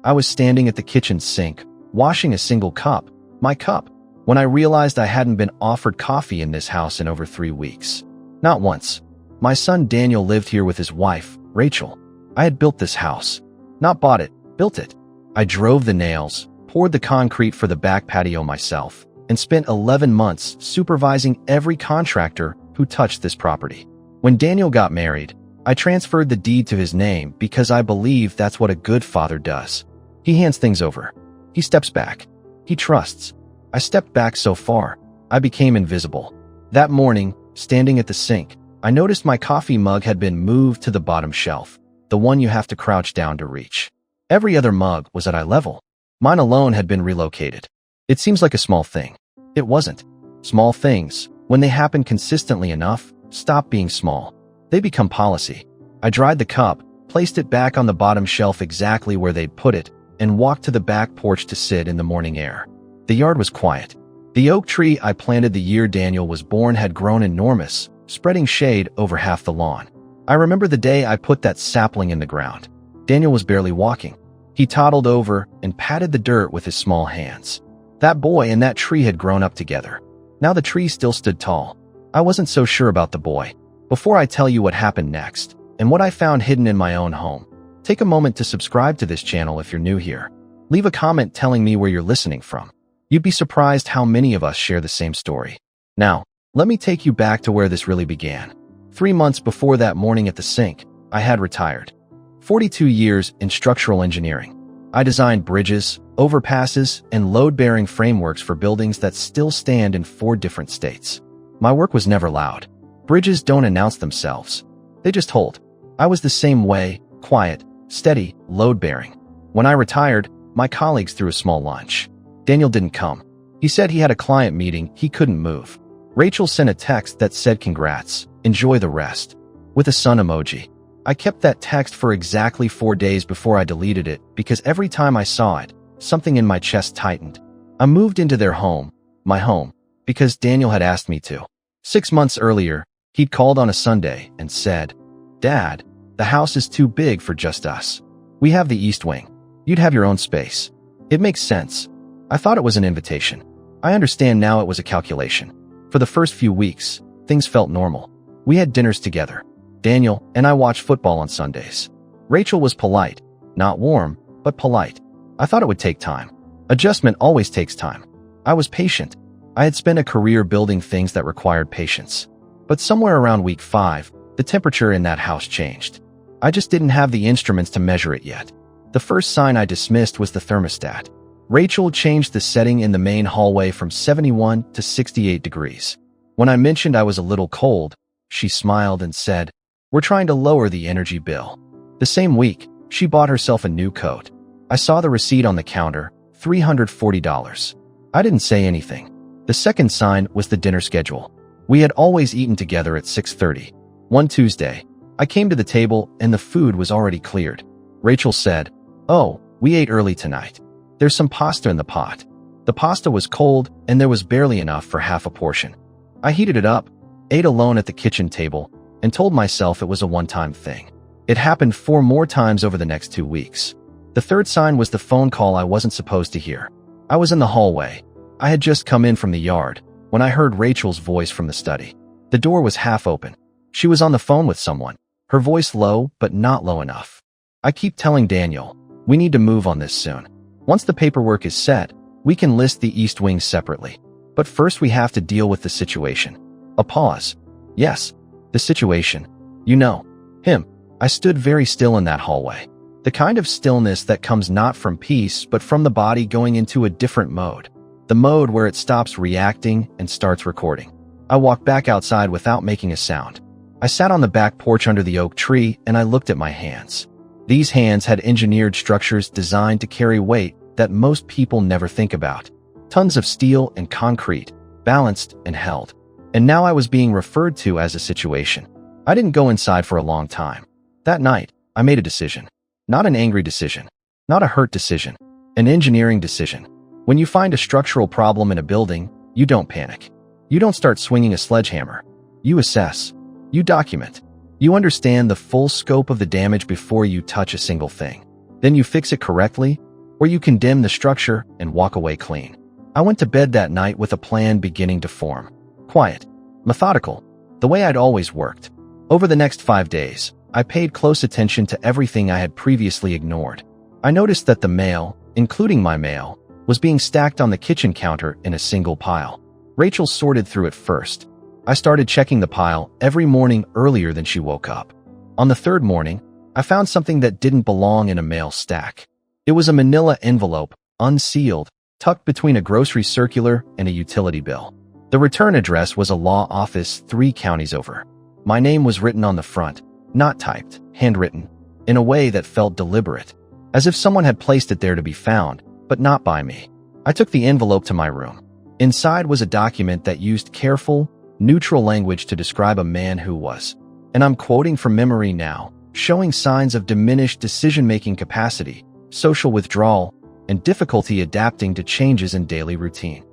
I was standing at the kitchen sink, washing a single cup, my cup, when I realized I hadn't been offered coffee in this house in over 3 weeks. Not once. My son Daniel lived here with his wife, Rachel. I had built this house. Not bought it, built it. I drove the nails, poured the concrete for the back patio myself, and spent 11 months supervising every contractor who touched this property. When Daniel got married, I transferred the deed to his name because I believe that's what a good father does. He hands things over. He steps back. He trusts. I stepped back so far, I became invisible. That morning, standing at the sink, I noticed my coffee mug had been moved to the bottom shelf, the one you have to crouch down to reach. Every other mug was at eye level. Mine alone had been relocated. It seems like a small thing. It wasn't. Small things, when they happen consistently enough, stop being small. They become policy. I dried the cup, placed it back on the bottom shelf exactly where they'd put it, and walked to the back porch to sit in the morning air. The yard was quiet. The oak tree I planted the year Daniel was born had grown enormous, spreading shade over half the lawn. I remember the day I put that sapling in the ground. Daniel was barely walking. He toddled over and patted the dirt with his small hands. That boy and that tree had grown up together. Now the tree still stood tall. I wasn't so sure about the boy. Before I tell you what happened next, and what I found hidden in my own home, take a moment to subscribe to this channel if you're new here. Leave a comment telling me where you're listening from. You'd be surprised how many of us share the same story. Now, let me take you back to where this really began. 3 months before that morning at the sink, I had retired. 42 years in structural engineering. I designed bridges, overpasses, and load-bearing frameworks for buildings that still stand in 4 different states. My work was never loud. Bridges don't announce themselves. They just hold. I was the same way, quiet, steady, load-bearing. When I retired, my colleagues threw a small lunch. Daniel didn't come. He said he had a client meeting he couldn't move. Rachel sent a text that said congrats, enjoy the rest, with a sun emoji. I kept that text for exactly 4 days before I deleted it because every time I saw it, something in my chest tightened. I moved into their home, my home, because Daniel had asked me to. 6 months earlier, he'd called on a Sunday and said, "Dad, the house is too big for just us. We have the east wing. You'd have your own space." It makes sense. I thought it was an invitation. I understand now it was a calculation. For the first few weeks, things felt normal. We had dinners together. Daniel and I watched football on Sundays. Rachel was polite. Not warm, but polite. I thought it would take time. Adjustment always takes time. I was patient. I had spent a career building things that required patience. But somewhere around week 5, the temperature in that house changed. I just didn't have the instruments to measure it yet. The first sign I dismissed was the thermostat. Rachel changed the setting in the main hallway from 71 to 68 degrees. When I mentioned I was a little cold, she smiled and said, "We're trying to lower the energy bill." The same week, she bought herself a new coat. I saw the receipt on the counter, $340. I didn't say anything. The second sign was the dinner schedule. We had always eaten together at 6:30. One Tuesday, I came to the table and the food was already cleared. Rachel said, "Oh, we ate early tonight. There's some pasta in the pot." The pasta was cold and there was barely enough for half a portion. I heated it up, ate alone at the kitchen table, and told myself it was a one-time thing. It happened 4 more times over the next 2 weeks. The third sign was the phone call I wasn't supposed to hear. I was in the hallway. I had just come in from the yard when I heard Rachel's voice from the study. The door was half open. She was on the phone with someone, her voice low but not low enough. I keep telling Daniel, we need to move on this soon. Once the paperwork is set, we can list the east wing separately. But first we have to deal with the situation. A pause. Yes, the situation. You know, him. I stood very still in that hallway. The kind of stillness that comes not from peace but from the body going into a different mode. The mode where it stops reacting and starts recording. I walked back outside without making a sound. I sat on the back porch under the oak tree and I looked at my hands. These hands had engineered structures designed to carry weight that most people never think about. Tons of steel and concrete, balanced and held. And now I was being referred to as a situation. I didn't go inside for a long time. That night, I made a decision. Not an angry decision. Not a hurt decision. An engineering decision. When you find a structural problem in a building, you don't panic. You don't start swinging a sledgehammer. You assess. You document. You understand the full scope of the damage before you touch a single thing. Then you fix it correctly, where you condemn the structure and walk away clean. I went to bed that night with a plan beginning to form. Quiet, methodical, the way I'd always worked. Over the next 5 days, I paid close attention to everything I had previously ignored. I noticed that the mail, including my mail, was being stacked on the kitchen counter in a single pile. Rachel sorted through it first. I started checking the pile every morning earlier than she woke up. On the third morning, I found something that didn't belong in a mail stack. It was a manila envelope, unsealed, tucked between a grocery circular and a utility bill. The return address was a law office 3 counties over. My name was written on the front, not typed, handwritten, in a way that felt deliberate, as if someone had placed it there to be found, but not by me. I took the envelope to my room. Inside was a document that used careful, neutral language to describe a man who was, and I'm quoting from memory now, showing signs of diminished decision-making capacity, social withdrawal, and difficulty adapting to changes in daily routine.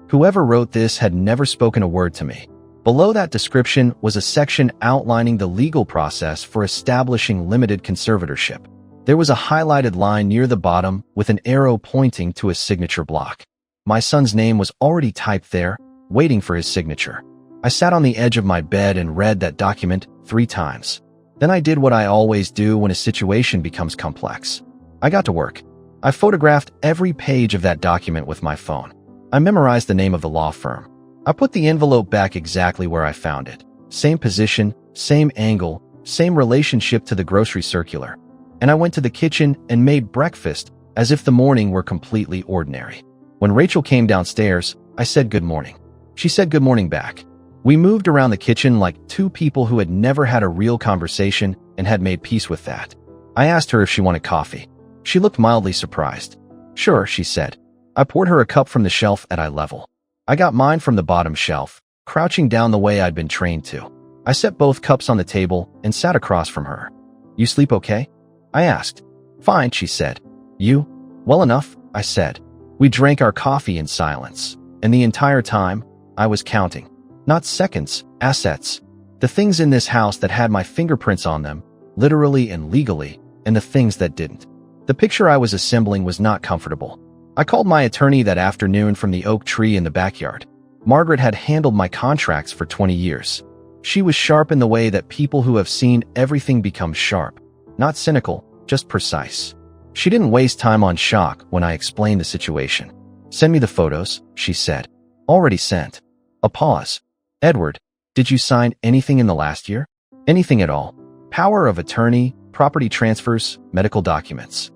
Whoever wrote this had never spoken a word to me. Below that description was a section outlining the legal process for establishing limited conservatorship. There was a highlighted line near the bottom with an arrow pointing to a signature block. My son's name was already typed there, waiting for his signature. I sat on the edge of my bed and read that document 3 times. Then I did what I always do when a situation becomes complex. I got to work. I photographed every page of that document with my phone. I memorized the name of the law firm. I put the envelope back exactly where I found it. Same position, same angle, same relationship to the grocery circular. And I went to the kitchen and made breakfast as if the morning were completely ordinary. When Rachel came downstairs, I said good morning. She said good morning back. We moved around the kitchen like 2 people who had never had a real conversation and had made peace with that. I asked her if she wanted coffee. She looked mildly surprised. Sure, she said. I poured her a cup from the shelf at eye level. I got mine from the bottom shelf, crouching down the way I'd been trained to. I set both cups on the table and sat across from her. You sleep okay? I asked. Fine, she said. You? Well enough, I said. We drank our coffee in silence, and the entire time, I was counting. Not seconds, assets. The things in this house that had my fingerprints on them, literally and legally, and the things that didn't. The picture I was assembling was not comfortable. I called my attorney that afternoon from the oak tree in the backyard. Margaret had handled my contracts for 20 years. She was sharp in the way that people who have seen everything become sharp. Not cynical, just precise. She didn't waste time on shock when I explained the situation. Send me the photos, she said. Already sent. A pause. Edward, did you sign anything in the last year? Anything at all? Power of attorney, property transfers, medical documents.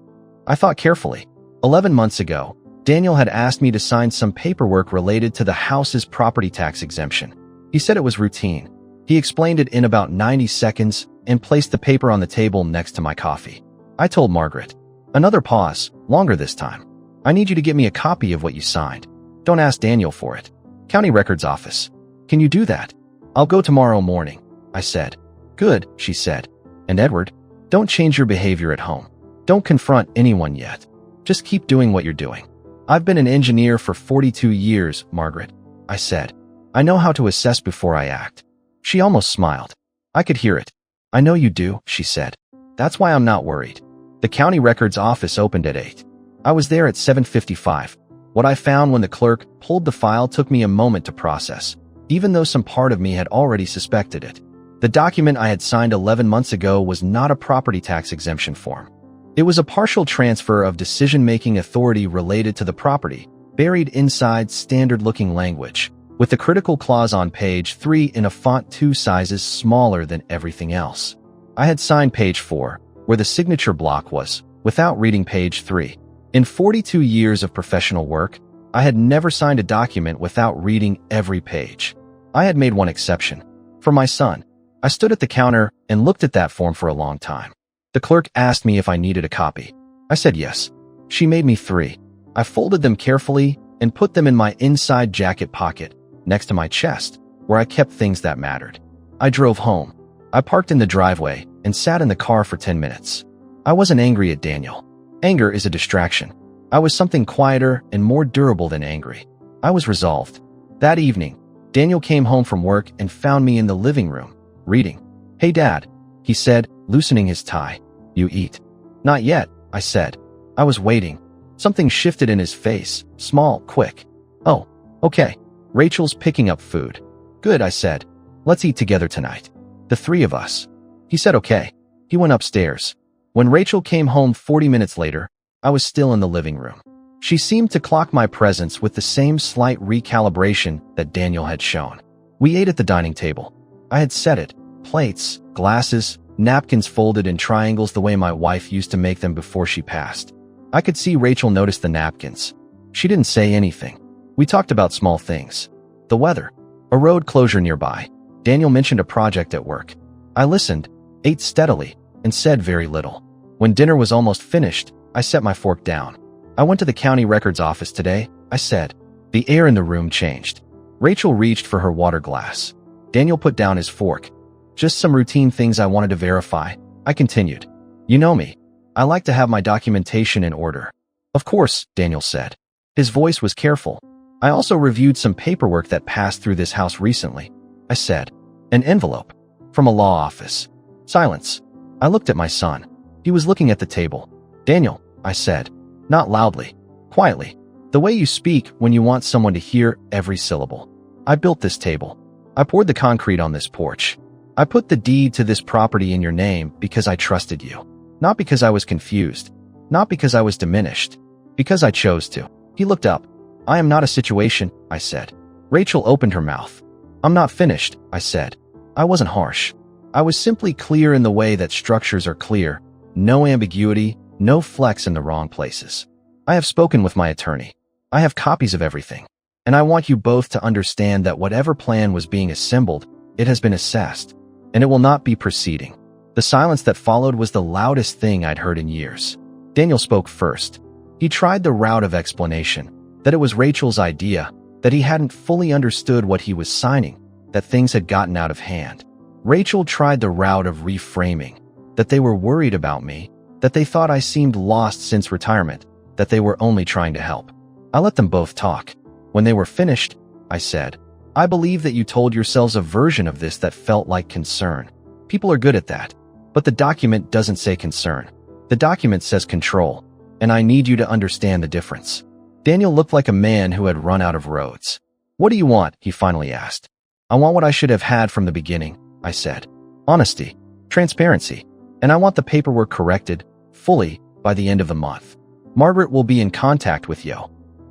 I thought carefully. 11 months ago, Daniel had asked me to sign some paperwork related to the house's property tax exemption. He said it was routine. He explained it in about 90 seconds and placed the paper on the table next to my coffee. I told Margaret. Another pause, longer this time. I need you to get me a copy of what you signed. Don't ask Daniel for it. County Records Office. Can you do that? I'll go tomorrow morning, I said. Good, she said. And Edward, don't change your behavior at home. Don't confront anyone yet. Just keep doing what you're doing. I've been an engineer for 42 years, Margaret, I said. I know how to assess before I act. She almost smiled. I could hear it. I know you do, she said. That's why I'm not worried. The county records office opened at 8. I was there at 7:55. What I found when the clerk pulled the file took me a moment to process, even though some part of me had already suspected it. The document I had signed 11 months ago was not a property tax exemption form. It was a partial transfer of decision-making authority related to the property, buried inside standard-looking language, with the critical clause on page 3 in a font 2 sizes smaller than everything else. I had signed page 4, where the signature block was, without reading page 3. In 42 years of professional work, I had never signed a document without reading every page. I had made one exception. For my son. I stood at the counter and looked at that form for a long time. The clerk asked me if I needed a copy. I said yes. She made me 3. I folded them carefully and put them in my inside jacket pocket, next to my chest, where I kept things that mattered. I drove home. I parked in the driveway and sat in the car for 10 minutes. I wasn't angry at Daniel. Anger is a distraction. I was something quieter and more durable than angry. I was resolved. That evening, Daniel came home from work and found me in the living room, reading. Hey Dad, he said, loosening his tie. You eat? Not yet, I said. I was waiting. Something shifted in his face, small, quick. "Oh, okay. Rachel's picking up food." "Good," I said. "Let's eat together tonight. The three of us." He said okay. He went upstairs. When Rachel came home 40 minutes later, I was still in the living room. She seemed to clock my presence with the same slight recalibration that Daniel had shown. We ate at the dining table. I had set it. Plates, glasses, napkins folded in triangles the way my wife used to make them before she passed. I could see Rachel notice the napkins. She didn't say anything. We talked about small things. The weather. A road closure nearby. Daniel mentioned a project at work. I listened, ate steadily, and said very little. When dinner was almost finished, I set my fork down. "I went to the county records office today," I said. The air in the room changed. Rachel reached for her water glass. Daniel put down his fork. "Just some routine things I wanted to verify," I continued. "You know me. I like to have my documentation in order." "Of course," Daniel said. His voice was careful. "I also reviewed some paperwork that passed through this house recently," I said. "An envelope. From a law office." Silence. I looked at my son. He was looking at the table. "Daniel," I said. Not loudly. Quietly. The way you speak when you want someone to hear every syllable. "I built this table. I poured the concrete on this porch. I put the deed to this property in your name because I trusted you. Not because I was confused. Not because I was diminished. Because I chose to." He looked up. "I am not a situation," I said. Rachel opened her mouth. "I'm not finished," I said. I wasn't harsh. I was simply clear in the way that structures are clear. No ambiguity, no flex in the wrong places. "I have spoken with my attorney. I have copies of everything. And I want you both to understand that whatever plan was being assembled, it has been assessed. And it will not be proceeding." The silence that followed was the loudest thing I'd heard in years. Daniel spoke first. He tried the route of explanation, that it was Rachel's idea, that he hadn't fully understood what he was signing, that things had gotten out of hand. Rachel tried the route of reframing, that they were worried about me, that they thought I seemed lost since retirement, that they were only trying to help. I let them both talk. When they were finished, I said, "I believe that you told yourselves a version of this that felt like concern. People are good at that. But the document doesn't say concern. The document says control, and I need you to understand the difference." Daniel looked like a man who had run out of roads. "What do you want?" he finally asked. "I want what I should have had from the beginning," I said. "Honesty, transparency, and I want the paperwork corrected, fully, by the end of the month. Margaret will be in contact with you.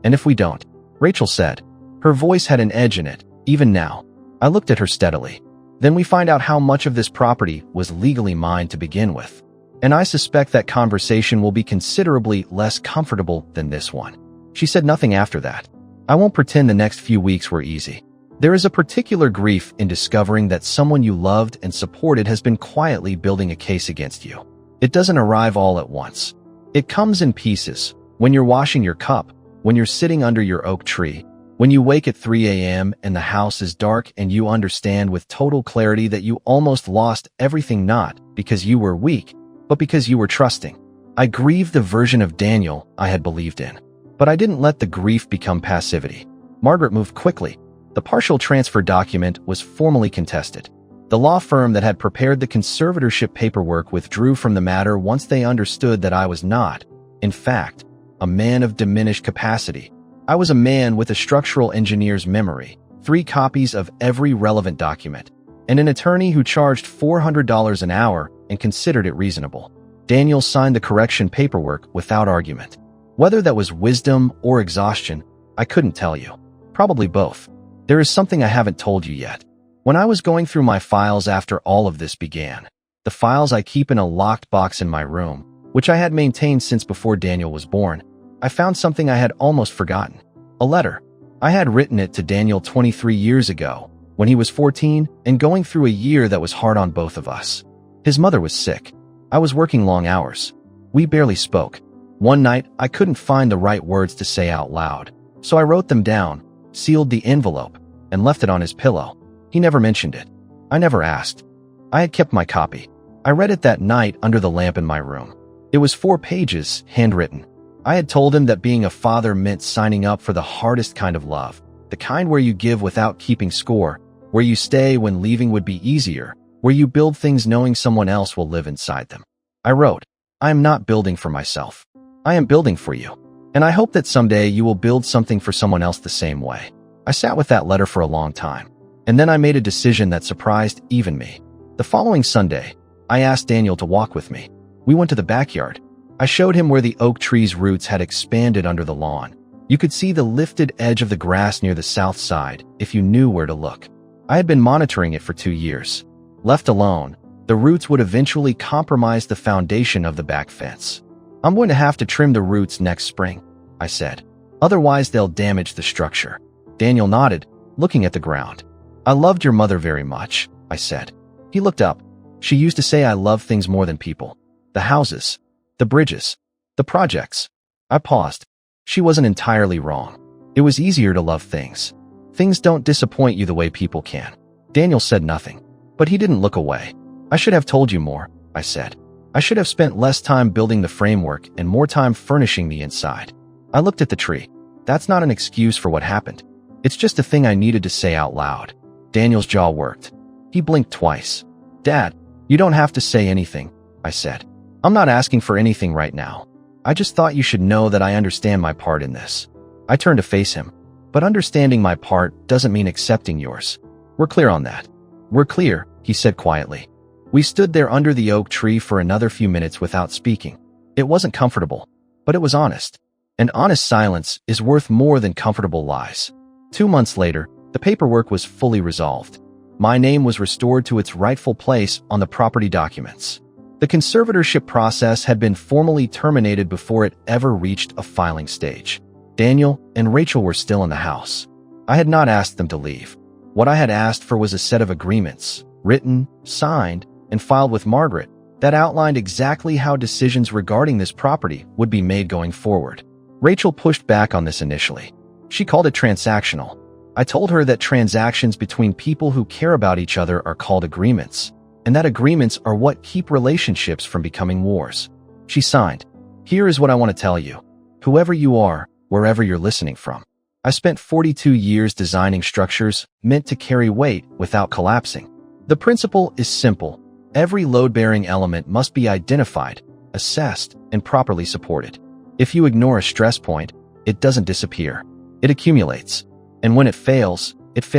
And if we don't," Rachel said. Her voice had an edge in it, even now. I looked at her steadily. "Then we find out how much of this property was legally mine to begin with. And I suspect that conversation will be considerably less comfortable than this one." She said nothing after that. I won't pretend the next few weeks were easy. There is a particular grief in discovering that someone you loved and supported has been quietly building a case against you. It doesn't arrive all at once. It comes in pieces. When you're washing your cup, when you're sitting under your oak tree, when you wake at 3 a.m. and the house is dark and you understand with total clarity that you almost lost everything, not because you were weak, but because you were trusting. I grieved the version of Daniel I had believed in. But I didn't let the grief become passivity. Margaret moved quickly. The partial transfer document was formally contested. The law firm that had prepared the conservatorship paperwork withdrew from the matter once they understood that I was not, in fact, a man of diminished capacity. I was a man with a structural engineer's memory, 3 copies of every relevant document, and an attorney who charged $400 an hour and considered it reasonable. Daniel signed the correction paperwork without argument. Whether that was wisdom or exhaustion, I couldn't tell you. Probably both. There is something I haven't told you yet. When I was going through my files after all of this began, the files I keep in a locked box in my room, which I had maintained since before Daniel was born, I found something I had almost forgotten. A letter. I had written it to Daniel 23 years ago, when he was 14 and going through a year that was hard on both of us. His mother was sick. I was working long hours. We barely spoke. One night, I couldn't find the right words to say out loud, so I wrote them down, sealed the envelope, and left it on his pillow. He never mentioned it. I never asked. I had kept my copy. I read it that night under the lamp in my room. It was 4 pages, handwritten. I had told him that being a father meant signing up for the hardest kind of love, the kind where you give without keeping score, where you stay when leaving would be easier, where you build things knowing someone else will live inside them. I wrote, "I am not building for myself. I am building for you. And I hope that someday you will build something for someone else the same way. I sat with that letter for a long time, and then I made a decision that surprised even me. The following Sunday, I asked Daniel to walk with me. We went to the backyard. I showed him where the oak tree's roots had expanded under the lawn. You could see the lifted edge of the grass near the south side if you knew where to look. I had been monitoring it for 2 years. Left alone, the roots would eventually compromise the foundation of the back fence. I'm going to have to trim the roots next spring, I said. Otherwise, they'll damage the structure. Daniel nodded, looking at the ground. I loved your mother very much, I said. He looked up. She used to say I love things more than people. The houses, the bridges, the projects. I paused. She wasn't entirely wrong. It was easier to love things. Things don't disappoint you the way people can. Daniel said nothing, but he didn't look away. I should have told you more, I said. I should have spent less time building the framework and more time furnishing the inside. I looked at the tree. That's not an excuse for what happened. It's just a thing I needed to say out loud. Daniel's jaw worked. He blinked twice. Dad, you don't have to say anything, I said. I'm not asking for anything right now. I just thought you should know that I understand my part in this. I turned to face him. But understanding my part doesn't mean accepting yours. We're clear on that. We're clear, he said quietly. We stood there under the oak tree for another few minutes without speaking. It wasn't comfortable, but it was honest. And honest silence is worth more than comfortable lies. 2 months later, the paperwork was fully resolved. My name was restored to its rightful place on the property documents. The conservatorship process had been formally terminated before it ever reached a filing stage. Daniel and Rachel were still in the house. I had not asked them to leave. What I had asked for was a set of agreements, written, signed, and filed with Margaret, that outlined exactly how decisions regarding this property would be made going forward. Rachel pushed back on this initially. She called it transactional. I told her that transactions between people who care about each other are called agreements, and that agreements are what keep relationships from becoming wars. She signed. Here is what I want to tell you. Whoever you are, wherever you're listening from, I spent 42 years designing structures meant to carry weight without collapsing. The principle is simple. Every load-bearing element must be identified, assessed, and properly supported. If you ignore a stress point, it doesn't disappear. It accumulates. And when it fails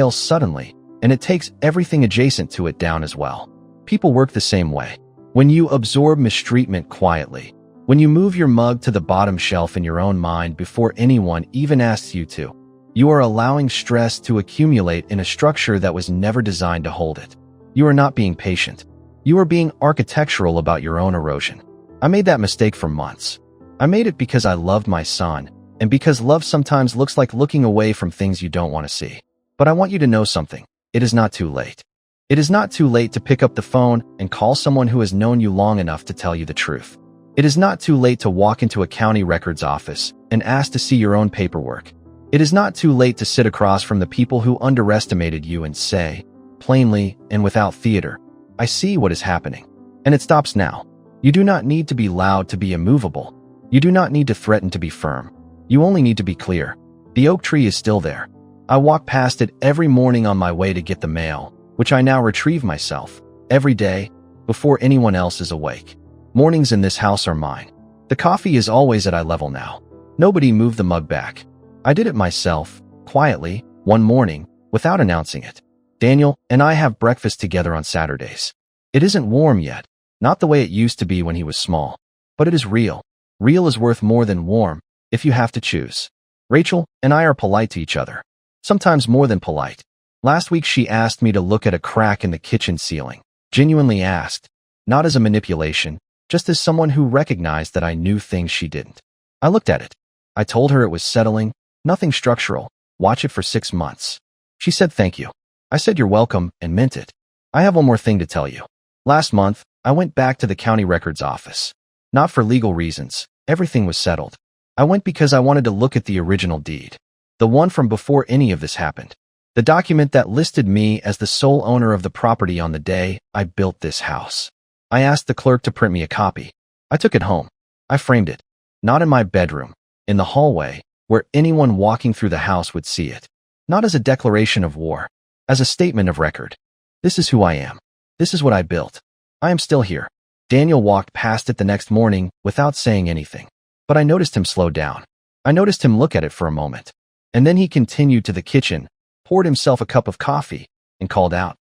suddenly, and it takes everything adjacent to it down as well. People work the same way. When you absorb mistreatment quietly, when you move your mug to the bottom shelf in your own mind before anyone even asks you to, you are allowing stress to accumulate in a structure that was never designed to hold it. You are not being patient. You are being architectural about your own erosion. I made that mistake for months. I made it because I loved my son, and because love sometimes looks like looking away from things you don't want to see. But I want you to know something. It is not too late. It is not too late to pick up the phone and call someone who has known you long enough to tell you the truth. It is not too late to walk into a county records office and ask to see your own paperwork. It is not too late to sit across from the people who underestimated you and say, plainly and without theater, I see what is happening. And it stops now. You do not need to be loud to be immovable. You do not need to threaten to be firm. You only need to be clear. The oak tree is still there. I walk past it every morning on my way to get the mail, which I now retrieve myself, every day, before anyone else is awake. Mornings in this house are mine. The coffee is always at eye level now. Nobody moved the mug back. I did it myself, quietly, one morning, without announcing it. Daniel and I have breakfast together on Saturdays. It isn't warm yet, not the way it used to be when he was small, but it is real. Real is worth more than warm, if you have to choose. Rachel and I are polite to each other. Sometimes more than polite. Last week she asked me to look at a crack in the kitchen ceiling. Genuinely asked. Not as a manipulation, just as someone who recognized that I knew things she didn't. I looked at it. I told her it was settling, nothing structural. Watch it for 6 months. She said thank you. I said you're welcome and meant it. I have one more thing to tell you. Last month, I went back to the county records office. Not for legal reasons. Everything was settled. I went because I wanted to look at the original deed. The one from before any of this happened. The document that listed me as the sole owner of the property on the day I built this house. I asked the clerk to print me a copy. I took it home. I framed it. Not in my bedroom. In the hallway, where anyone walking through the house would see it. Not as a declaration of war. As a statement of record. This is who I am. This is what I built. I am still here. Daniel walked past it the next morning without saying anything. But I noticed him slow down. I noticed him look at it for a moment. And then he continued to the kitchen, poured himself a cup of coffee, and called out,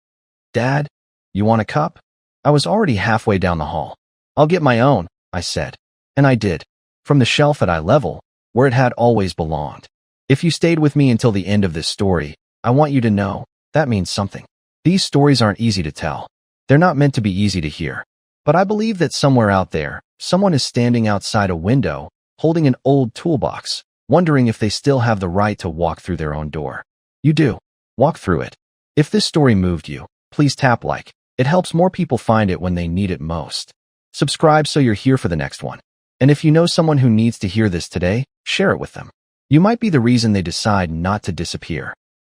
"Dad, you want a cup?" I was already halfway down the hall. "I'll get my own," I said. And I did, from the shelf at eye level, where it had always belonged. If you stayed with me until the end of this story, I want you to know that means something. These stories aren't easy to tell. They're not meant to be easy to hear. But I believe that somewhere out there, someone is standing outside a window, holding an old toolbox, wondering if they still have the right to walk through their own door. You do. Walk through it. If this story moved you, please tap like. It helps more people find it when they need it most. Subscribe so you're here for the next one. And if you know someone who needs to hear this today, share it with them. You might be the reason they decide not to disappear.